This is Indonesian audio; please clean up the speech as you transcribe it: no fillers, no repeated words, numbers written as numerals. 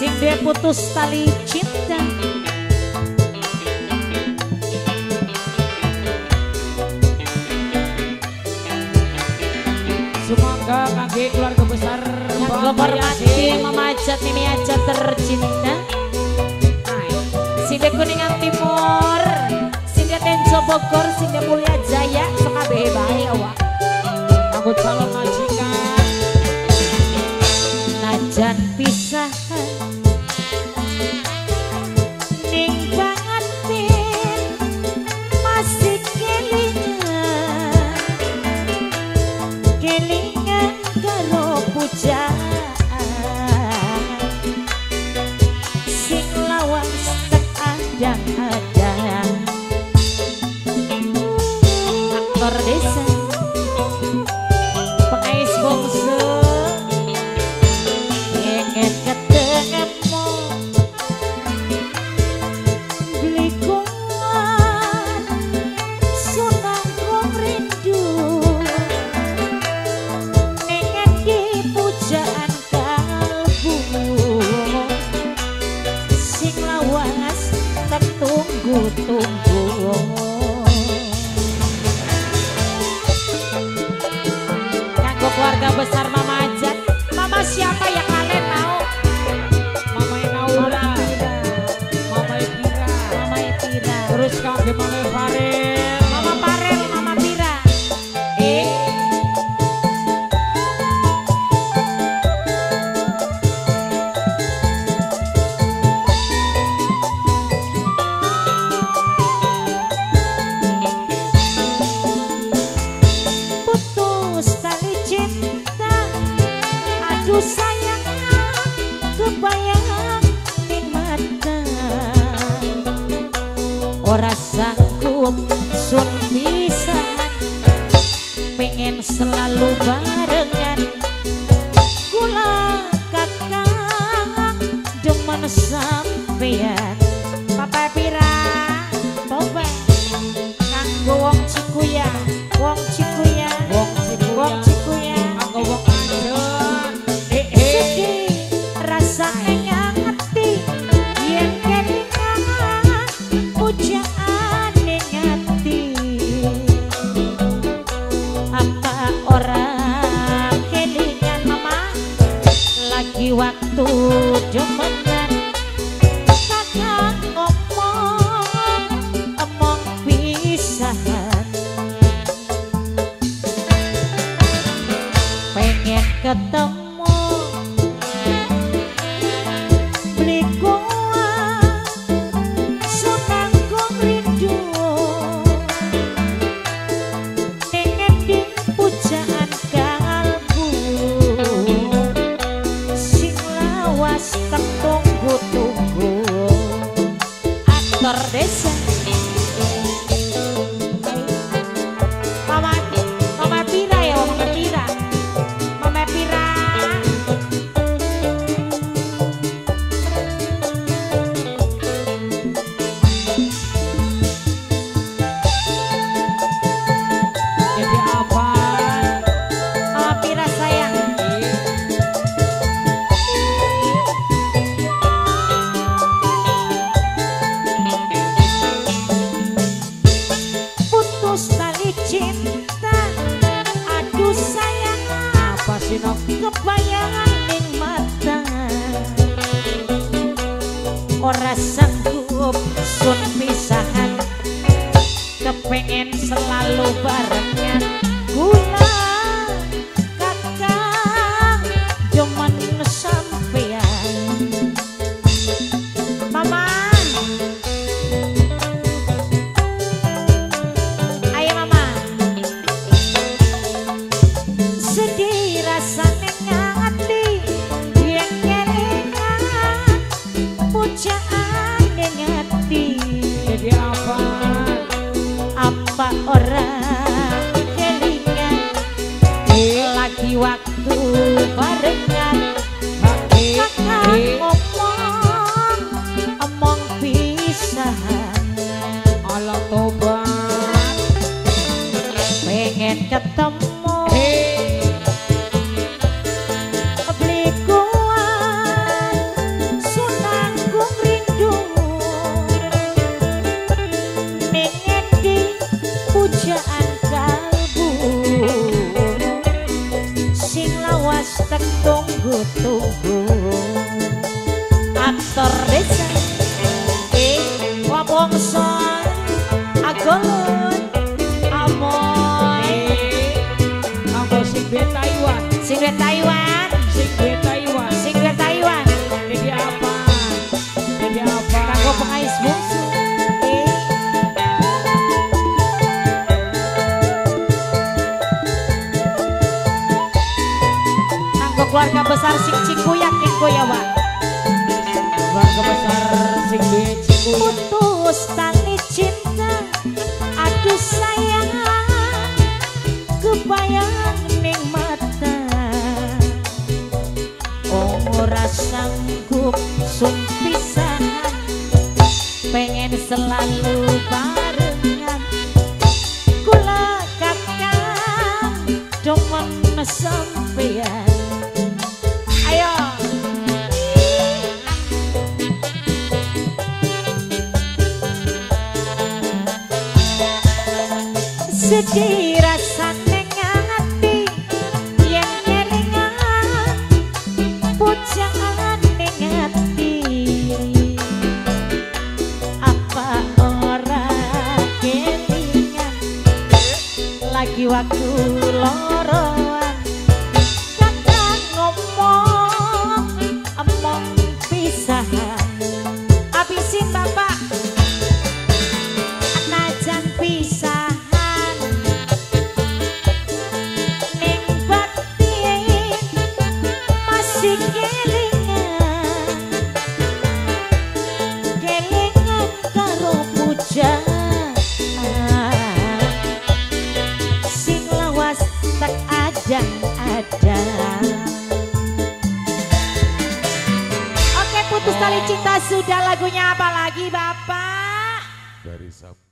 sing dia putus tali cinta. Semoga kaki keluarga besar yang kehormati Mama Ajat, Mimi Ajat tercinta. Sing dia Kuningan Timur, sing dia Tenjo Bogor, sing dia Mulia Jaya, sekabehe bae awak. Aku calon majikan najan pisah ning banget pin masih kelingan karo pujaan sing lawan stek adang-adang aktor desa pengais bongsu ingin ketemu beli kuat sunang kong rindu ingin di pujaan kalbu sing lawas tertunggu-tunggu. Keluarga besar Mama Ajat, Mama siapa yang kalian tahu? Mama Naura, Mama Epira, Mama Epira. terus kakek Mama Farel, Mama Farel, Mama Pira. Sayang kebayang ning mata ora sanggup sun pisahan pengen selalu barengan kula kakang demen sampean Papa Pira Boba kanggo wong Cikuya wong Cikuya wong Cikuya kanggo wong Ajat. Rasa enyang hati yang kelingan pujaan ning hati apa orang kelingan Mama lagi waktu demenan kakak omong pisahan pengen ketemu aktor desa Mama Pira ya Mama Pira Mama Pira Jadi apa? Mama Pira sayang cinta aduh sayang Apa sih Nok? kebayangan ning mata ora sanggup sun pisahan kepengen selalu barengan kula kakang demen sampean Mama. Jadi apa orang kelingan lagi waktu barengan tunggu-tunggu aktor desa wabongso agolun amoy Anggo sing be Taiwan. sing duwe Taiwan Sing be Taiwan. sing duwe Taiwan Jadi apa? Jadi apa? kanggo pengais bungsu kanggo keluarga besar sing Cikuyak Koyawa Keluarga besar sing be Cikuyak. putus tali cinta aduh sayang kebayang ning mata ora sanggup sung pisahan pengen selalu barengan kula kakang demen sampeyan ayo sedih rasane ngati yen kelingan pucaan ning ati apa ora kelingan lagi waktu loroan kata ngomong emong pisahan abisin bapak najan pisahan kelingan karo pujaan sing lawas tak ada. Oke putus tali cinta sudah lagunya apa lagi Bapak? Dari Sabtu